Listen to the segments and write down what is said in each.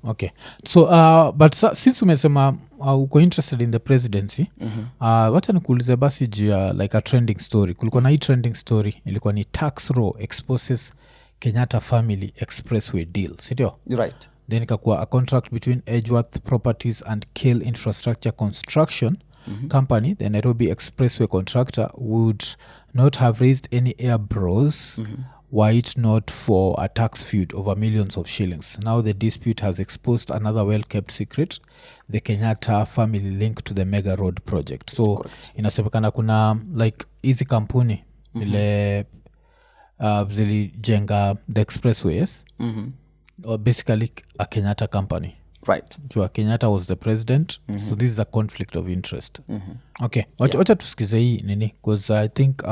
Okay, so but since umesema uko interested in the presidency, wacha nikuulize basi juu ya like a trending story. Kulikuwa na hii trending story ilikuwa ni tax row exposes Kenyatta family expressway deal, sindio? Right. Then ikakuwa a contract between Edgeworth Properties and Kale Infrastructure Construction Company, the Nairobi Expressway contractor, would not have raised any airbrows were it not for a tax feud over millions of shillings. Now the dispute has exposed another well-kept secret, the Kenyatta family link to the mega road project. So inasemekana kuna like hizi kampuni ile zilijenga the expressways, or basically a Kenyatta company. Right. Jua Kenyatta was the president, so this is a conflict of interest. Okay, wacha tusikize hii nini, because I think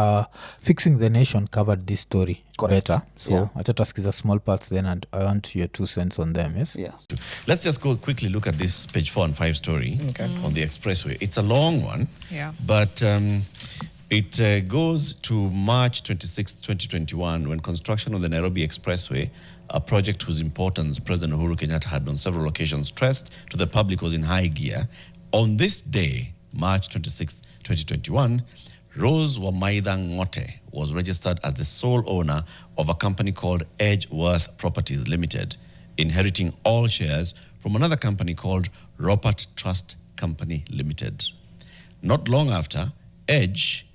Fixing the Nation covered this story better. So wacha tusikize small parts then, and I want your 2 cents on them. Yes. Yes. Let's just go quickly look at this page 4 and 5 story on the expressway. It's a long one, but it goes to March 26, 2021, when construction of the Nairobi Expressway, a project whose importance President Uhuru Kenyatta had on several occasions stressed to the public, was in high gear. On this day, March 26, 2021, Rose Wamaitha Ngote was registered as the sole owner of a company called Edgeworth Properties Limited, inheriting all shares from another company called Rupert Trust Company Limited. Not long after, Edge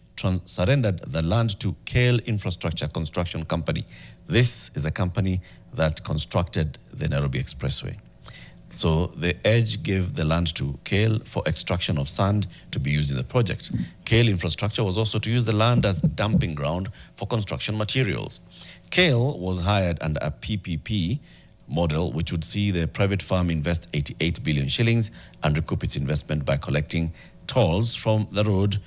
surrendered the land to Kale Infrastructure Construction Company. This is a company that constructed the Nairobi Expressway. So the Edge gave the land to Kale for extraction of sand to be used in the project. Kale Infrastructure was also to use the land as a dumping ground for construction materials. Kale was hired under a PPP model, which would see the private firm invest 88 billion shillings and recoup its investment by collecting tolls from the road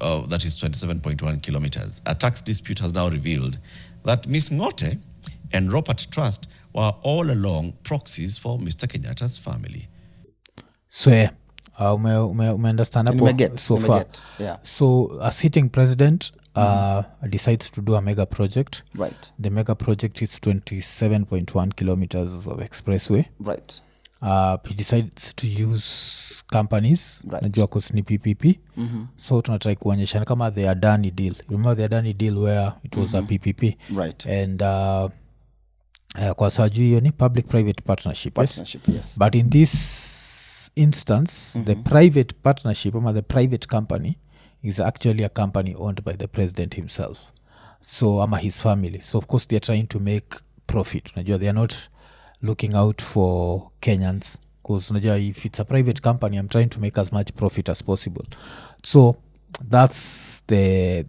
that is 27.1 kilometers. A tax dispute has now revealed that Ms. Ngote and Rupert Trust were all along proxies for Mr. Kenyatta's family. So yeah, ume understand so far. Yeah. So a sitting president decides to do a mega project. Right. The mega project is 27.1 kilometers of expressway. Right. He decides to use companies, najua cause ni PPP. So tunatry kuonyeshana kama the Adani deal. Remember the Adani deal where it was a PPP? Right. And kwa sababu hiyo ni public-private partnership. Yes. But in this instance, the private partnership, the private company, is actually a company owned by the president himself. So his family. So of course they are trying to make profit. Najua they are not looking out for Kenyans, because if it's a private company, I'm trying to make as much profit as possible. So that's the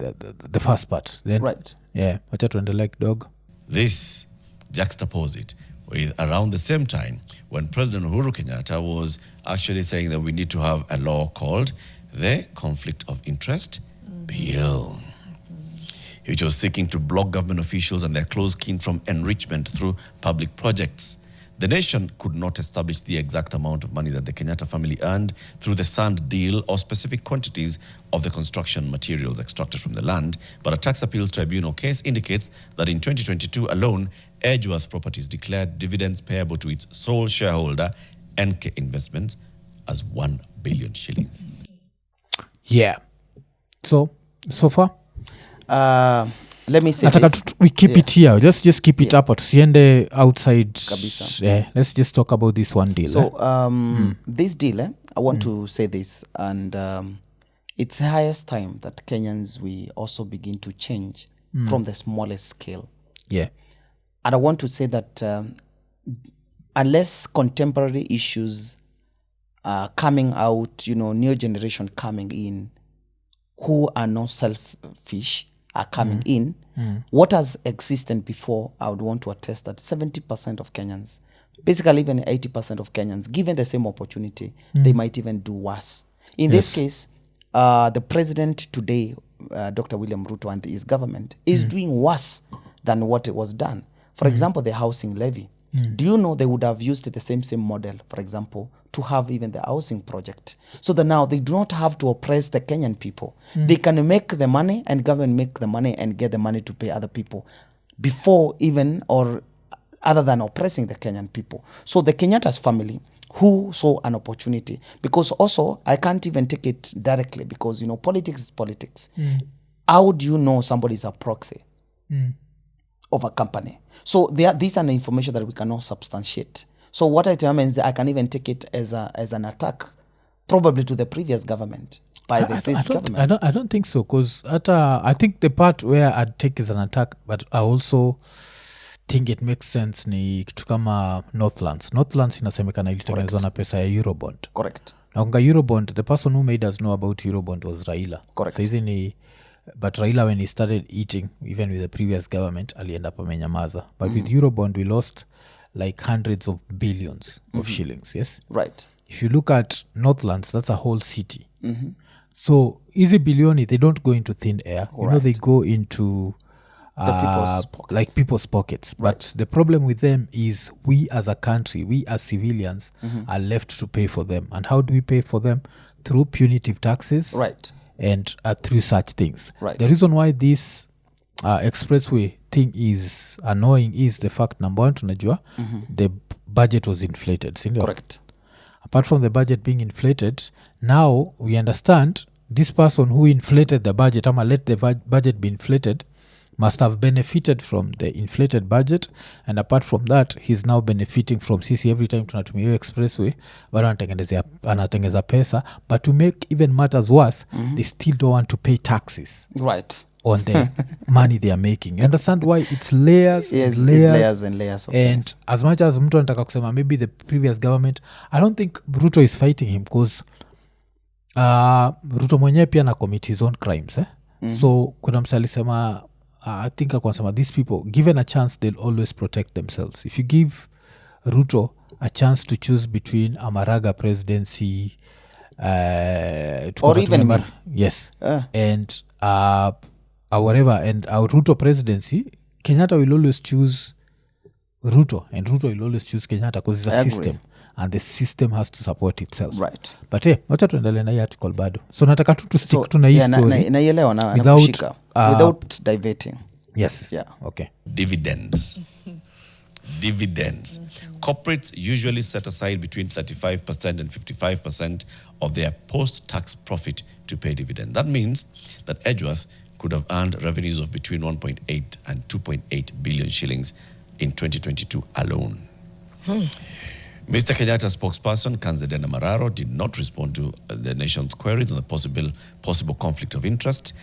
first part. Then, right. Yeah, wacha tuendelee kidogo. This juxtapose it with around the same time when President Uhuru Kenyatta was actually saying that we need to have a law called the Conflict of Interest Bill, which was seeking to block government officials and their close kin from enrichment through public projects. The nation could not establish the exact amount of money that the Kenyatta family earned through the sand deal or specific quantities of the construction materials extracted from the land, but a tax appeals tribunal case indicates that in 2022 alone, Edgeworth Properties declared dividends payable to its sole shareholder, NK Investments, as 1 billion shillings. Yeah. So far? Let me say we keep it here. Just keep it up. Tusiende outside. Let's just talk about this one deal. So this deal, I want to say this, and it's the highest time that Kenyans, we also begin to change from the smallest scale. Yeah. And I want to say that unless contemporary issues are coming out, new generation coming in, who are not selfish, are coming in. What has existed before, I would want to attest that 70% of Kenyans, basically even 80% of Kenyans, given the same opportunity, they might even do worse. In this case, the president today, Dr. William Ruto and his government, is doing worse than what it was done. For example, the housing levy. Do you know they would have used the same model, for example, to have even the housing project, so that now they do not have to oppress the Kenyan people. They can make the money, and government make the money and get the money to pay other people before even, or other than oppressing the Kenyan people. So the Kenyatta's family who saw an opportunity, because also I can't even take it directly because, politics is politics. How do you know somebody is a proxy of a company? So these are the information that we cannot substantiate. So what I tell is I can even take it as an attack, probably to the previous government by this government. I don't think so, because I think the part where I'd take is an attack, but I also think it makes sense ni kitu kama Northlands inasemekana ilitengenezwa na pesa ya Eurobond. Correct. Naunga Eurobond, the person who made us know about Eurobond was Raila. Correct. So hizi ni, but Raila when he started eating, even with the previous government, alienda pa menyamaza. But with Eurobond, we lost like hundreds of billions of shillings, yes? Right. If you look at Northlands, that's a whole city. So easy billioni, they don't go into thin air. They go into People's pockets. like people's pockets. Right. But the problem with them is we as a country, we as civilians are left to pay for them. And how do we pay for them? Through punitive taxes. Right. And through such things. Right. The reason why this expressway thing is annoying is the fact, number one, tunajua the budget was inflated. Sindio? Correct. Apart from the budget being inflated, now we understand this person who inflated the budget, let the budget be inflated, must have benefited from the inflated budget, and apart from that he's now benefiting from sisi every time tunatumia hiyo expressway bado anatengeza pesa, but to make even matters worse, they still don't want to pay taxes Right. on the money they are making. You understand why it's layers Yes, and it's layers layers and layers of and things. as much as mtu anataka kusema maybe the previous government, I don't think Ruto is fighting him because Ruto mwenyewe pia na commit his own crimes so kuna msa alisema I think akwasema these people given a chance they'll always protect themselves. If you give Ruto a chance to choose between a Maraga presidency Or even yes and whatever and our Ruto presidency, Kenyatta will always choose Ruto and Ruto will always choose Kenyatta because it's a system and the system has to support itself. Right. But wacha tuendelee na hii article bado, so nataka tu stick tu na hii story naielewa nakushika without diverting. yes Yeah. okay. Dividends. Corporates usually set aside between 35% and 55% of their post-tax profit to pay dividend. That means that Edgeworth could have earned revenues of between 1.8 and 2.8 billion shillings in 2022 alone. Mr. Kenyatta's spokesperson, Kanzedena Mararo, did not respond to the nation's queries on the possible conflict of interest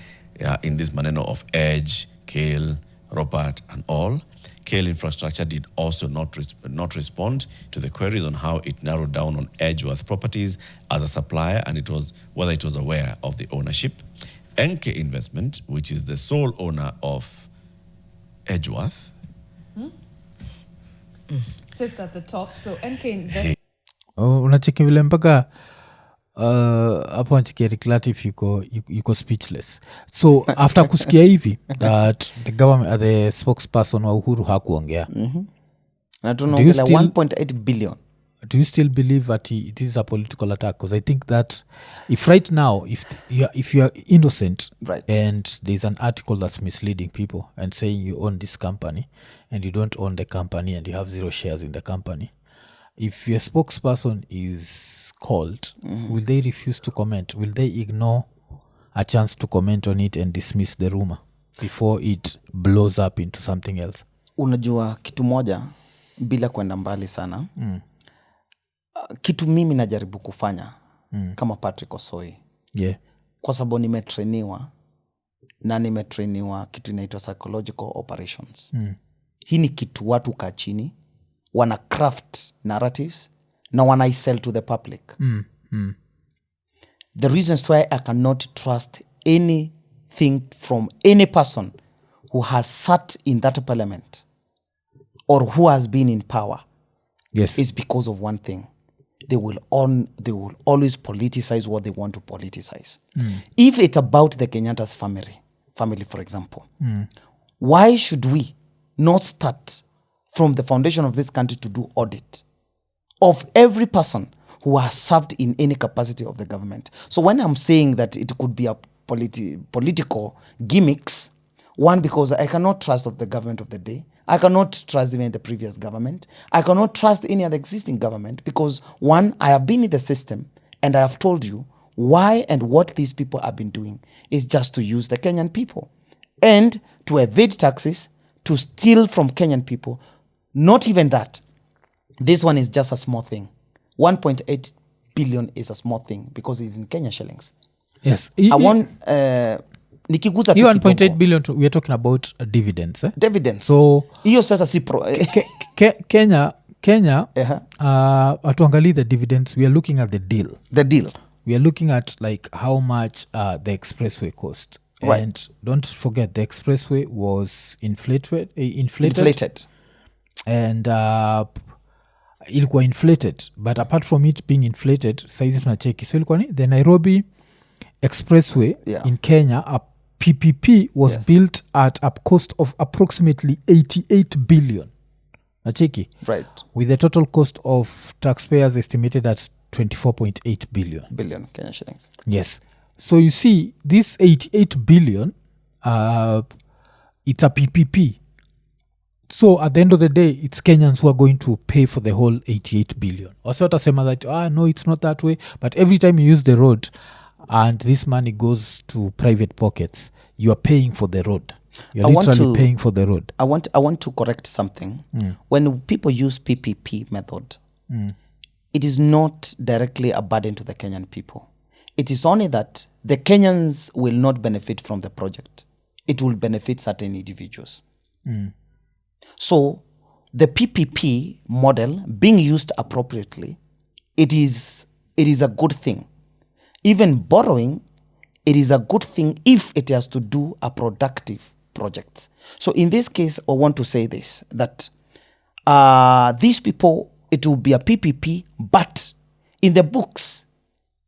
in this maneno of Edge, Kale, Robert, and all. Kale Infrastructure did also not respond to the queries on how it narrowed down on Edgeworth Properties as a supplier and whether it was aware of the ownership. NK Investment, which is the sole owner of Edgeworth, sits at the top. So NK Investment. Unacheki vile mpaka hapo anchiki reclative yuko speechless. So after kusikia hivi that the government the spokesperson wa Uhuru hakuongea. Na tunaongelea 1.8 billion. Do you still believe that it is a political attack? Because I think that if right now, if you are innocent, right, and there's an article that's misleading people and saying you own this company and you don't own the company and you have 0 shares in the company, if your spokesperson is called, will they refuse to comment? Will they ignore a chance to comment on it and dismiss the rumor before it blows up into something else? Unajua kitu moja bila kwenda mbali sana. Kitu mimi najaribu kufanya kama Patrick Osoi. Yeah. Kwa sababu nimetrainiwa kitu inaitwa psychological operations. Hii ni kitu watu kaa chini wana craft narratives na wana sell to the public. The reasons why I cannot trust anything from any person who has sat in that parliament or who has been in power, yes, is because of one thing. They will always politicize what they want to politicize. If it's about the Kenyatta's family, for example, why should we not start from the foundation of this country to do audit of every person who has served in any capacity of the government? So when I'm saying that it could be a political gimmicks, One, because I cannot trust of the government of the day. I cannot trust even the previous government. I cannot trust any other existing government because, one, I have been in the system and I have told you why and what these people have been doing is just to use the Kenyan people and to evade taxes, to steal from Kenyan people. Not even that. This one is just a small thing. 1.8 billion is a small thing because it's in Kenya shillings. Yes. I want nikiguza tu You 1.8 kidogo. billion, we are talking about dividends. Dividends. So Hiyo sasa si pro. Kenya Uh-huh. atuangalie the dividends. We are looking at the deal. The deal. We are looking at like how much the expressway cost. Right. And don't forget the expressway was inflated. And ilikuwa inflated, but apart from it being inflated, saizi tunacheki, so ilikuwa ni the Nairobi Expressway in Kenya, a PPP was built at a cost of approximately 88 billion. Nacheki, Right. with the total cost of taxpayers estimated at 24.8 Billion Kenya shillings. Yes. So you see, this 88 billion, it's a PPP. So at the end of the day, it's Kenyans who are going to pay for the whole 88 billion. Also, watasema that, no, it's not that way. But every time you use the road and this money goes to private pockets, you are paying for the road. You're literally paying for the road. I want to correct something. When people use PPP method, it is not directly a burden to the Kenyan people. It is only that the Kenyans will not benefit from the project. It will benefit certain individuals. So the PPP model being used appropriately, it is a good thing. Even borrowing, it is a good thing if it has to do a productive project. So in this case, I want to say this, that these people, it will be a PPP, but in the books,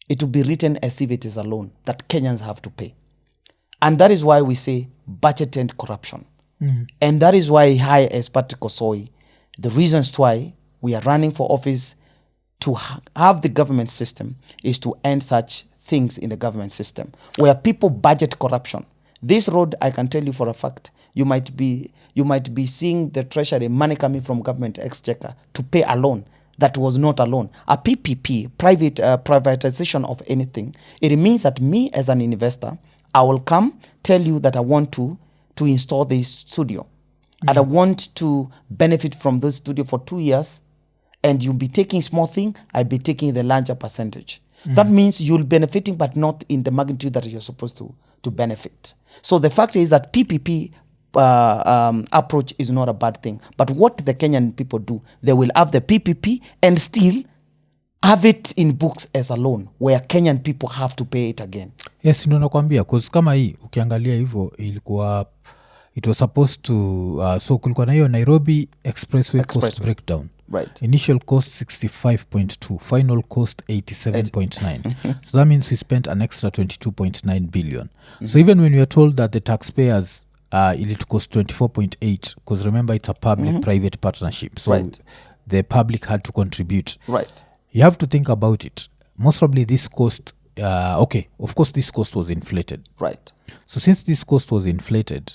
it will be written as if it is a loan that Kenyans have to pay. And that is why we say budget and corruption. And that is why I, as Patrick Osoi, the reasons why we are running for office to have the government system is to end such things in the government system where people budget corruption. This road, I can tell you for a fact, you might be seeing the treasury money coming from government exchequer to pay a loan that was not a loan. A PPP, privatization of anything, it means that me as an investor, I will come tell you that I want to install this studio. And I want to benefit from this studio for 2 years, and you'll be taking small thing, I'll be taking the larger percentage. That means you'll benefiting, but not in the magnitude that you're supposed to benefit. So the fact is that PPP approach is not a bad thing. But what the Kenyan people do, they will have the PPP and still have it in books as a loan where Kenyan people have to pay it again. Yes, ndio nakwambia, cause kama hii ukiangalia hivyo ilikuwa it was supposed to so kulikuwa na hiyo Nairobi Expressway cost breakdown. Right. Initial cost 65.2, final cost 87.9. So that means we spent an extra 22.9 billion. So even when we are told that the taxpayers it cost 24.8, because remember it's a public-private partnership, so the public had to contribute. Right. You have to think about it. Most probably this cost, okay, of course this cost was inflated. Right. So since this cost was inflated,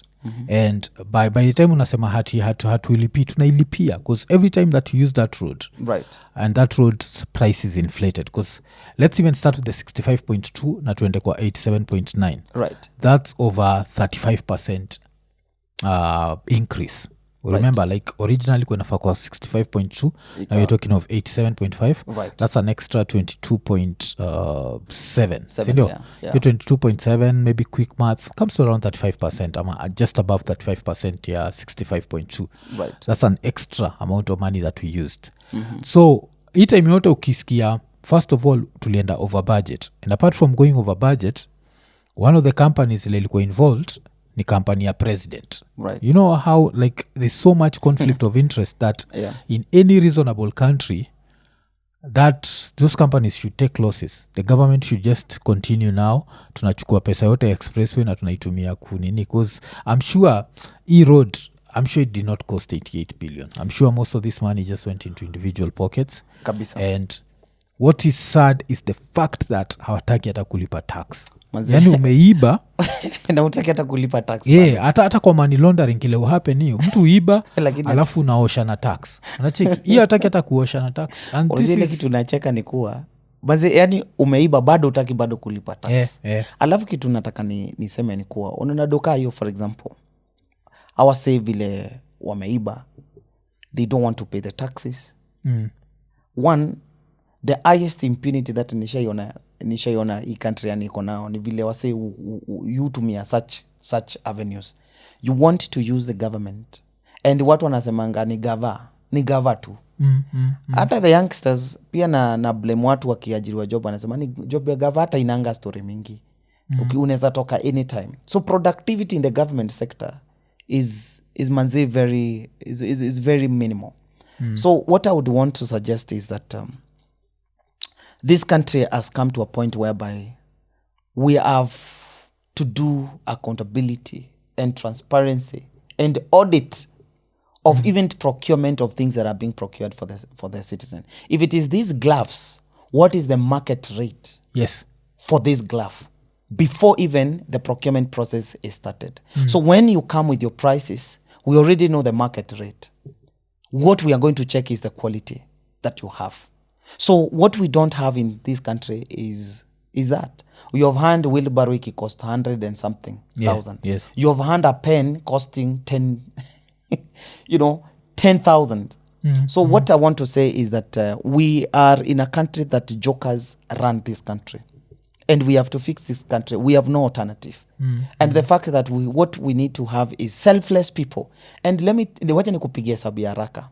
and by the time unasema hatuilipia, tunailipia, because every time that you use that road, right, and that road's price is inflated, because let's even start with the 65.2 na tuende kwa 87.9. Right. That's over 35% increase. Remember, like originally when for 65.2, now you're talking of 87.5. Right. That's an extra 22.7. Yeah. 22.7, maybe quick math, comes to around 35%. Just above that 5%, 65.2. Right. That's an extra amount of money that we used. So, hii time yote ukisikia, first of all, tulienda over budget. And apart from going over budget, one of the companies ile ilikuwa involved ni company ya president. Right. You know how like there's so much conflict of interest that in any reasonable country that those companies should take losses. The government should just continue now. Tunachukua pesa yote expressway na tunaitumia kunini, because I'm sure road, I'm sure it did not cost 88 billion. I'm sure most of this money just went into individual pockets. Kabisa. And what is sad is the fact that hawataki hata kulipa tax. Manze. yani umeiba na utaki hata kulipa tax hata kwa money laundering kile uhappen hiyo mtu uiba Lakini alafu unaosha na tax unacheki hiyo hataki hata kuosha na tax and this ile is kitu nacheka ni kuwa baze yani umeiba bado utaki bado kulipa tax alafu kitu nataka niseme ni kuwa unaona doka hiyo for example awase vile wameiba they don't want to pay the taxes one the highest impunity that nishaiona hii country yani iko nao ni vile wase you tumia such avenues you want to use the government and watu wanasemanga ni gava tu hata the youngsters pia na blame watu wakiajiriwa job wanasema ni job ya gava hata inanga story mingi unaweza toka anytime so productivity in the government sector is manzi very minimal so what I would want to suggest is that this country has come to a point whereby we have to do accountability and transparency and audit of even procurement of things that are being procured for the citizen. If it is these gloves, what is the market rate for this glove before even the procurement process is started? So when you come with your prices, we already know the market rate. What we are going to check is the quality that you have. So what we don't have in this country is that you have hand wheelbarrow cost 100 and something thousand. Yes. You have hand a pen costing 10,000. So what I want to say is that we are in a country that jokers run this country, and we have to fix this country. We have no alternative. And the fact that what we need to have is selfless people. And wacha nikupigia hesabu ya haraka.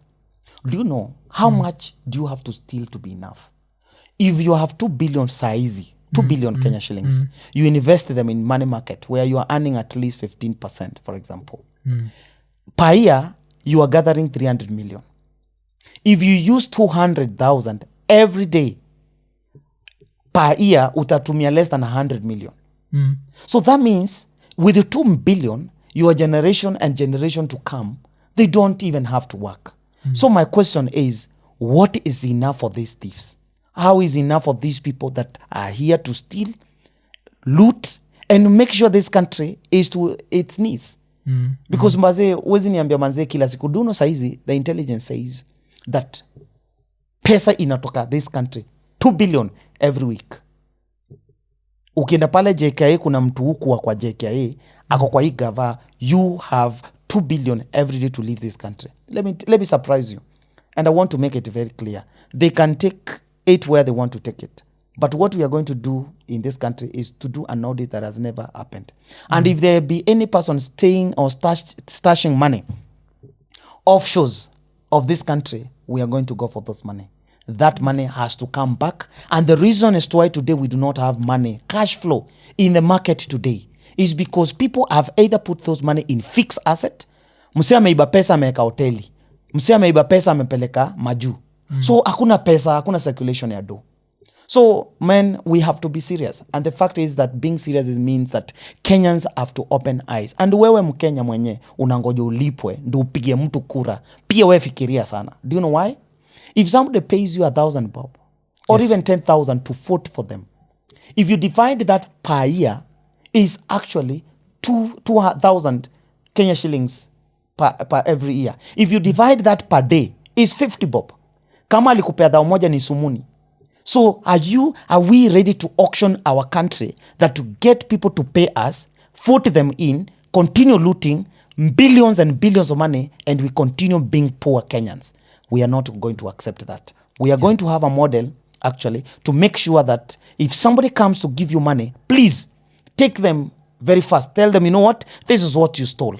Do you know how much do you have to steal to be enough? If you have 2 billion saizi, 2 billion Kenya shillings, you invest them in money market where you are earning at least 15%, for example. Per year, you are gathering 300 million. If you use 200,000 every day, per year, utatumia less than 100 million. So that means with the 2 billion, your generation and generation to come, they don't even have to work. So my question is, what is enough for these thieves? How is enough for these people that are here to steal, loot, and make sure this country is to its knees? Because mazee, wezi niambia manze kila siku duno saizi, the intelligence says that pesa inatoka this country 2 billion every week. Ukienda pale JKA kuna mtu huku kwa JKA ako kwa hii gava, you have 2 billion every day to leave this country. Let me surprise you, and I want to make it very clear. They can take it where they want to take it, but what we are going to do in this country is to do an audit that has never happened. And if there be any person staying or stashing money offshores of this country, we are going to go for those money. That money has to come back. And the reason as to why today we do not have money, cash flow in the market today, is because people have either put those money in fixed asset. Mse ameiba pesa ameweka hoteli. Mse ameiba pesa amepeleka maju. So hakuna pesa, hakuna circulation ya do. So man, we have to be serious. And the fact is that being serious means that Kenyans have to open eyes. And wewe Mkenya mwenye unangoja ulipwe ndio upige mtu kura, pia wewe fikiria sana. Do you know why? If somebody pays you 1,000 bob or even 10,000 to vote for them, if you divide that per year, is actually 2,000 Kenya shillings per every year. If you divide that per day, is 50 bob. Kama alikupea dhao moja ni sumuni. So are we ready to auction our country that to get people to pay us, vote them in, continue looting billions and billions of money, and we continue being poor Kenyans? We are not going to accept that. We are going to have a model, actually, to make sure that if somebody comes to give you money, please take them very fast. Tell them, you know what? This is what you stole.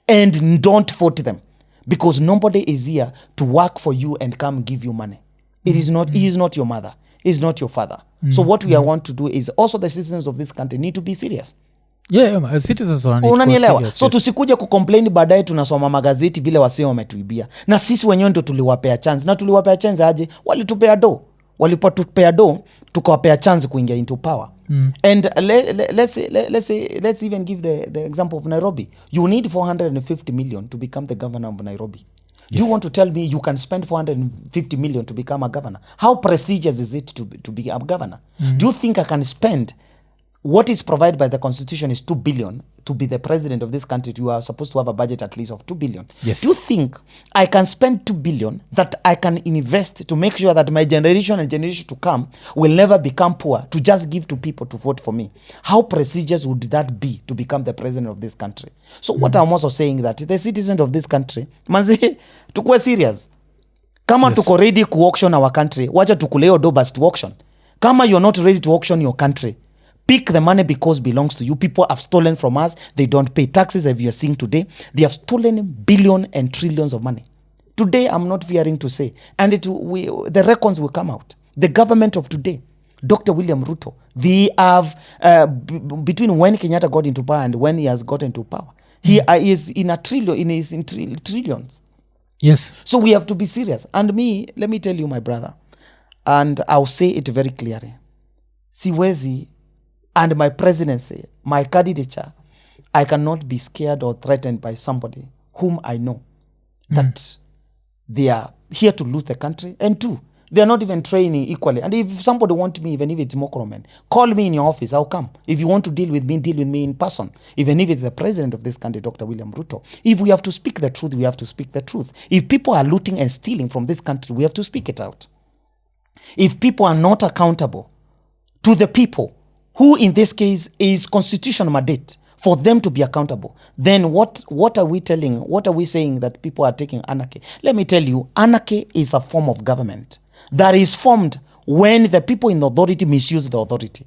And don't vote them. Because nobody is here to work for you and come give you money. It is not, he is not your mother. He is not your father. So what we want to do is also the citizens of this country need to be serious. As citizens unanielewa? So tusikuja kucomplain baadaye tunasoma magazeti vile wasio wametuibia. Na sisi wenyewe ndo tuliwapea chance. Na tuliwapea chance aje? Walitupea do. Walipotupea do, tukawapea chance kuingia into power. And let's even give the example of Nairobi. You need 450 million to become the governor of Nairobi. Do you want to tell me you can spend 450 million to become a governor? How prestigious is it to be a governor? Do you think I can spend what is provided by the constitution is 2 billion. To be the president of this country, you are supposed to have a budget at least of 2 billion. Yes. Do you think I can spend 2 billion that I can invest to make sure that my generation and generation to come will never become poor, to just give to people to vote for me? How prestigious would that be to become the president of this country? So what I'm also saying that the citizens of this country, manzi, tukue serious. Kama tuko ready ku auction our country, wacha tukuleo dobas to auction. Kama you're not ready to auction your country, pick the money because it belongs to you. People have stolen from us. They don't pay taxes, as you are seeing today. They have stolen billions and trillions of money. Today, I'm not fearing to say, and the records will come out. The government of today, Dr. William Ruto, they have, between when Kenyatta got into power and when he has gotten into power, he is in trillions. Yes. So we have to be serious. And let me tell you, my brother, and I'll say it very clearly. Siwezi and my presidency, my candidature, I cannot be scared or threatened by somebody whom I know that they are here to loot the country. And two, they are not even training equally. And if somebody wants me, even if it's Mokromen, call me in your office, I'll come. If you want to deal with me in person. Even if it's the president of this country, Dr. William Ruto. If we have to speak the truth, we have to speak the truth. If people are looting and stealing from this country, we have to speak it out. If people are not accountable to the people, who in this case is constitutional mandate for them to be accountable, then what are we saying that people are taking anarchy? Let me tell you, anarchy is a form of government that is formed when the people in authority misuse the authority.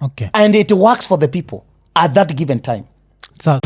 Okay. And it works for the people at that given time. So